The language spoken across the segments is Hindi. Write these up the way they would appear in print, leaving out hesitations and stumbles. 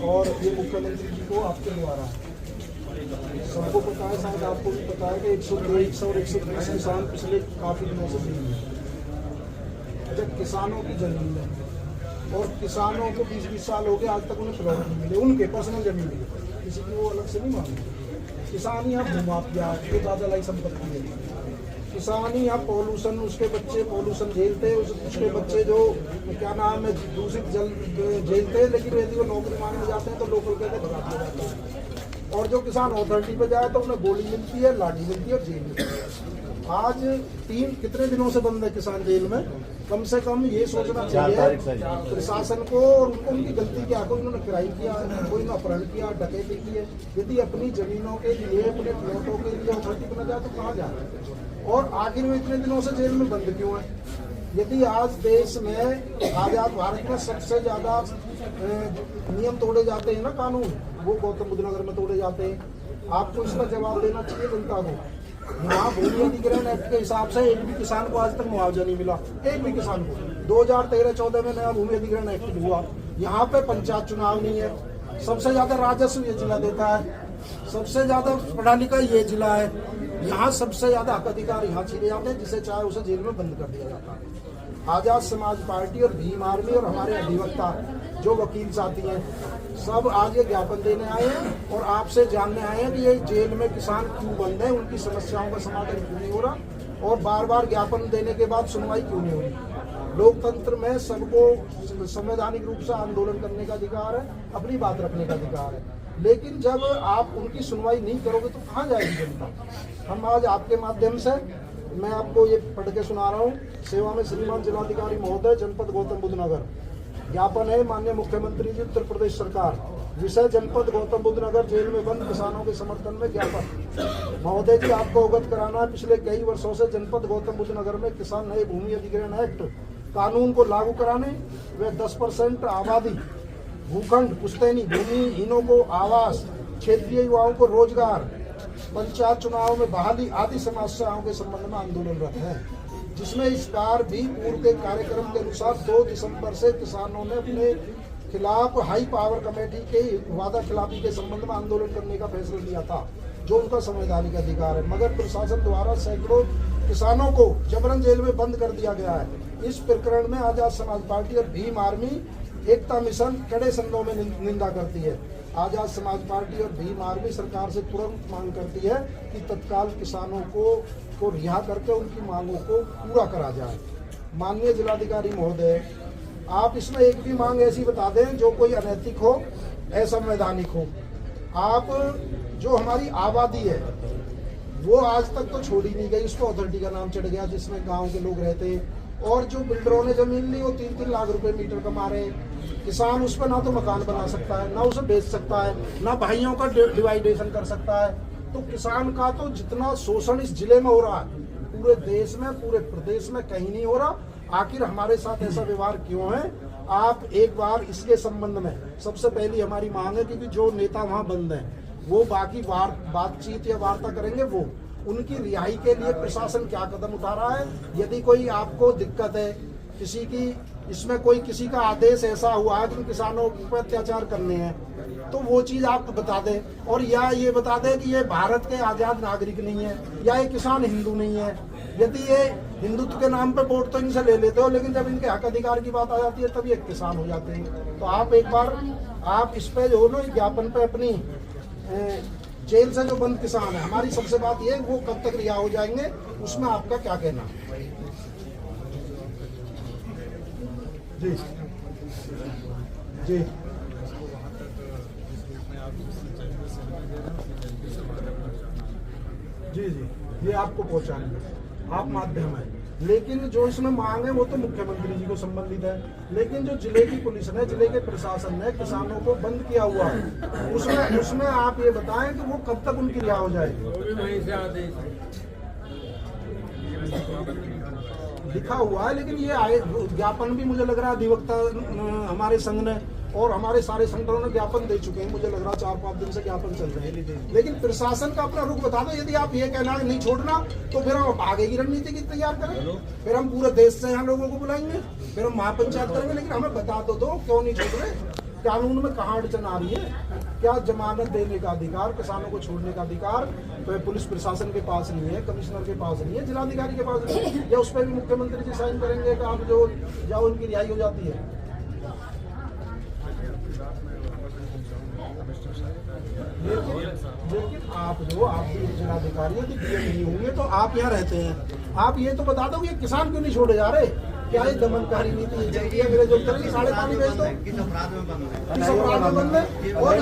और ये मुख्यमंत्री जी को आपके द्वारा सबको पता है, शायद आपको भी पता है कि 120 और 120 किसान पिछले काफी दिनों से नहीं है। जब किसानों की जमीन है और किसानों को 20-20 साल हो गए, आज तक उन्हें प्लॉट नहीं मिले, उनके पर्सनल जमीन है, किसी की वो अलग से नहीं मांगे। किसान यहाँ भूमाफिया ये दादा लाई संपत्ति है। किसान ही यहाँ पॉल्यूशन, उसके बच्चे पॉल्यूशन झेलते, उसके बच्चे जो क्या नाम है दूषित जल झेलते हैं, लेकिन यदि वो नौकरी मांगने जाते हैं तो लोकल कहते भगाते जाते हैं। और जो किसान अथॉरिटी पे जाए तो उन्हें गोली मिलती है, लाठी मिलती है और जेल मिलती है। आज कितने दिनों से बंद है किसान जेल में? कम से कम ये सोचना चाहिए प्रशासन को, और उनको उनकी गलती क्या, कोई उन्होंने क्राइम किया, कोई ने अपहरण किया, डकैती की है। यदि अपनी जमीनों के लिए, अपने प्लॉटों के लिए अथॉरिटी बना जाए तो कहाँ जाए? और आखिर में इतने दिनों से जेल में बंद क्यों है? यदि आज देश में आजाद भारत में सबसे ज्यादा नियम तोड़े जाते हैं ना, कानून, वो गौतम बुद्ध नगर में तोड़े जाते हैं। आपको इसका जवाब देना चाहिए जनता को। यहाँ भूमि अधिग्रहण एक्ट के हिसाब से एक भी किसान को आज तक मुआवजा नहीं मिला, एक भी किसान को। 2013-14 में नया भूमि अधिग्रहण एक्ट हुआ। यहाँ पे पंचायत चुनाव नहीं है। सबसे ज्यादा राजस्व ये जिला देता है, सबसे ज्यादा पढ़ा लिखा ये जिला है। यहाँ सबसे ज्यादा हक अधिकार यहाँ छीने जाते हैं, जिसे चाहे उसे जेल में बंद कर दिया जाता है। आजाद समाज पार्टी और भीम आर्मी और हमारे अधिवक्ता जो वकील साथी हैं, सब आज ये ज्ञापन देने आए हैं और आपसे जानने आए हैं कि ये जेल में किसान क्यों बंद है, उनकी समस्याओं का समाधान क्यों नहीं हो रहा, और बार बार ज्ञापन देने के बाद सुनवाई क्यों नहीं हो रही। लोकतंत्र में सबको संवैधानिक रूप से आंदोलन करने का अधिकार है, अपनी बात रखने का अधिकार है, लेकिन जब आप उनकी सुनवाई नहीं करोगे तो कहाँ जाएगी जनता? हम आज आपके माध्यम से मैं आपको ये पढ़ के सुना रहा हूँ। सेवा में श्रीमान जिलाधिकारी महोदय, जनपद गौतम बुद्ध नगर। ज्ञापन है माननीय मुख्यमंत्री जी उत्तर प्रदेश सरकार, विषय जनपद गौतम बुद्ध नगर जेल में बंद किसानों के समर्थन में ज्ञापन। महोदय जी, आपको अवगत कराना है, पिछले कई वर्षों से जनपद गौतम बुद्ध नगर में किसान नए भूमि अधिग्रहण एक्ट कानून को लागू कराने व 10% आबादी, भूखंड, पुश्तैनी भूमिहीनों को आवास, क्षेत्रीय युवाओं को रोजगार, पंचायत चुनाव में बहाली आदि समस्याओं के संबंध में आंदोलनरत है, जिसमें इस बार भी पूर्व के कार्यक्रम के अनुसार 2 दिसंबर से किसानों ने अपने खिलाफ हाई पावर कमेटी के वादा खिलाफी के संबंध में आंदोलन करने का फैसला लिया था, जो उनका संवैधानिक अधिकार है। मगर प्रशासन द्वारा सैकड़ों किसानों को जबरन जेल में बंद कर दिया गया है। इस प्रकरण में आजाद समाज पार्टी और भीम आर्मी एकता मिशन कड़े शब्दों में निंदा करती है। आजाद समाज पार्टी और भीम आर्मी सरकार से तुरंत मांग करती है कि तत्काल किसानों को रिहा करके उनकी मांगों को पूरा करा जाए। माननीय जिलाधिकारी महोदय, आप इसमें एक भी मांग ऐसी बता दें जो कोई अनैतिक हो, असंवैधानिक हो। आप जो हमारी आबादी है वो आज तक तो छोड़ी नहीं गई, उसको अथॉरिटी का नाम चढ़ गया, जिसमें गाँव के लोग रहते हैं, और जो बिल्डरों ने जमीन ली वो 3-3 लाख रुपए मीटर कमा रहे हैं। किसान उस पर ना तो मकान बना सकता है, ना उसे बेच सकता है, ना भाइयों का डिवाइडेशन कर सकता है। तो किसान का तो जितना शोषण इस जिले में हो रहा है, पूरे देश में, पूरे प्रदेश में कहीं नहीं हो रहा। आखिर हमारे साथ ऐसा व्यवहार क्यों है? आप एक बार इसके संबंध में सबसे पहली हमारी मांग है, क्योंकि जो नेता वहाँ बंद हैं वो बाकी बातचीत या वार्ता करेंगे, वो उनकी रिहाई के लिए प्रशासन क्या कदम उठा रहा है। यदि कोई आपको दिक्कत है, किसी की इसमें कोई किसी का आदेश ऐसा हुआ है कि किसानों पर अत्याचार करने हैं, तो वो चीज़ आप बता दें, और या ये बता दें कि ये भारत के आज़ाद नागरिक नहीं है, या ये किसान हिंदू नहीं है। यदि ये हिंदुत्व के नाम पे वोट तो इनसे ले लेते हो, लेकिन जब इनके हक अधिकार की बात आ जाती है तब ये किसान हो जाते हैं। तो आप एक बार आप इस पे जो ना ज्ञापन पे अपनी जेल से जो बंद किसान है, हमारी सबसे बात ये, वो कब तक रिहा हो जाएंगे, उसमें आपका क्या कहना? जी जी जी जी ये आपको पहुंचाएंगे, आप माध्यम है। लेकिन जो इसमें मांग है वो तो मुख्यमंत्री जी को संबंधित है, लेकिन जो जिले की पुलिस ने, जिले के प्रशासन ने किसानों को बंद किया हुआ है, उसमें आप ये बताएं कि वो कब तक उनकी रिहा हो जाएगी? लिखा हुआ है, लेकिन ये ज्ञापन भी मुझे लग रहा है अधिवक्ता हमारे संघ ने और हमारे सारे संगठनों ने ज्ञापन दे चुके हैं, मुझे लग रहा 4-5 दिन से ज्ञापन चल रहे हैं। लेकिन प्रशासन का अपना रुख बता दो, यदि आप ये कहना है नहीं छोड़ना तो फिर हम आगे की रणनीति की तैयार करें, फिर हम पूरे देश से यहाँ लोगों को बुलाएंगे, फिर हम महापंचायत करेंगे। लेकिन हमें बता दो क्यों नहीं छोड़ रहे, कानून में कहाँ अड़चन आ रही है, क्या जमानत देने का अधिकार, किसानों को छोड़ने का अधिकार तो पुलिस प्रशासन के पास नहीं है, कमिश्नर के पास नहीं है, जिलाधिकारी के पास नहीं है, या उस पर भी मुख्यमंत्री जी साइन करेंगे कि आप जो या उनकी रिहाई हो जाती है। लेकिन आप भी जिलाधिकारी नहीं होंगे तो आप यहाँ रहते हैं, आप ये तो बता दो कि किसान क्यों नहीं छोड़े जा रहे, क्या ये दमनकारी नीति चलती है? मेरे जो करेंगे साढ़े पानी भेज दो, किस अपराध में बंद है, और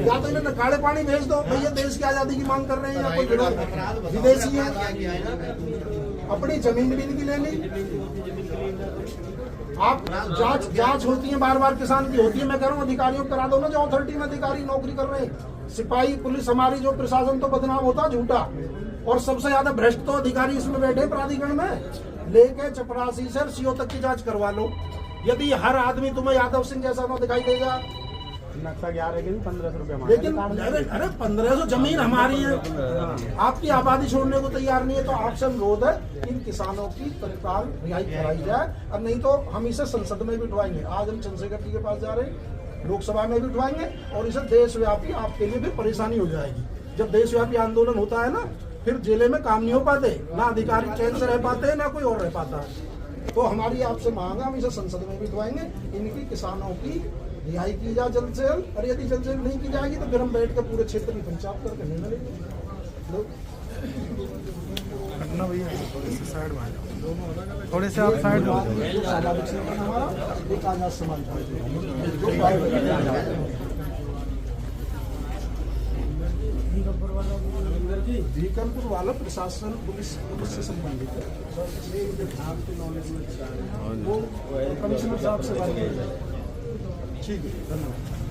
या तो इन्हें नकाड़े पानी भेज दो, भैया देश की आजादी की मांग कर रहे हैं या कोई विदेशी है, अपनी जमीन भी इनकी ले ली। आप जांच होती है बार बार किसान की होती है, मैं कह रहा हूँ अधिकारियों को करा दो ना, जो अथॉरिटी में अधिकारी नौकरी कर रहे हैं, सिपाही पुलिस हमारी जो प्रशासन तो बदनाम होता झूठा, और सबसे ज्यादा भ्रष्ट तो अधिकारी इसमें बैठे प्राधिकरण में, लेके चपरासी से सीओ तक की जांच करवा लो। यदि हर आदमी तुम्हें यादव सिंह जैसा ना दिखाई देगा, नक्शा क्या रहेगी 1500 रुपये, लेकिन अरे 1500 जमीन हमारी है, आपकी आबादी छोड़ने को तैयार नहीं है, तो आपसे अनुरोध है इन किसानों की तत्काल रिहाई कराई जाए, और नहीं तो हम इसे संसद में भी उठवाएंगे। आज हम चंद्रशेखर जी के पास जा रहे हैं, लोकसभा में भी उठवाएंगे, और इसे देशव्यापी आपके लिए भी परेशानी हो जाएगी। जब देशव्यापी आंदोलन होता है ना, फिर जिले में काम नहीं हो पाते, ना अधिकारी चैन से रह पाते हैं, ना कोई और रह पाता है। तो हमारी आपसे मांग है, हम इसे संसद में भी उठवाएंगे, इनकी किसानों की रिहाई की जाए जल्द से जल्द, और यदि जल्द से जल्द नहीं की जाएगी तो फिर हम बैठ कर पूरे क्षेत्र की पंचायत करके निर्णय लेंगे। थोड़े से आप साइड में हमारा एक आजाद समाज बीकनपुर वाला प्रशासन पुलिस से संबंधित है, वो कमिश्नर साहब से बात करें। ठीक है, धन्यवाद।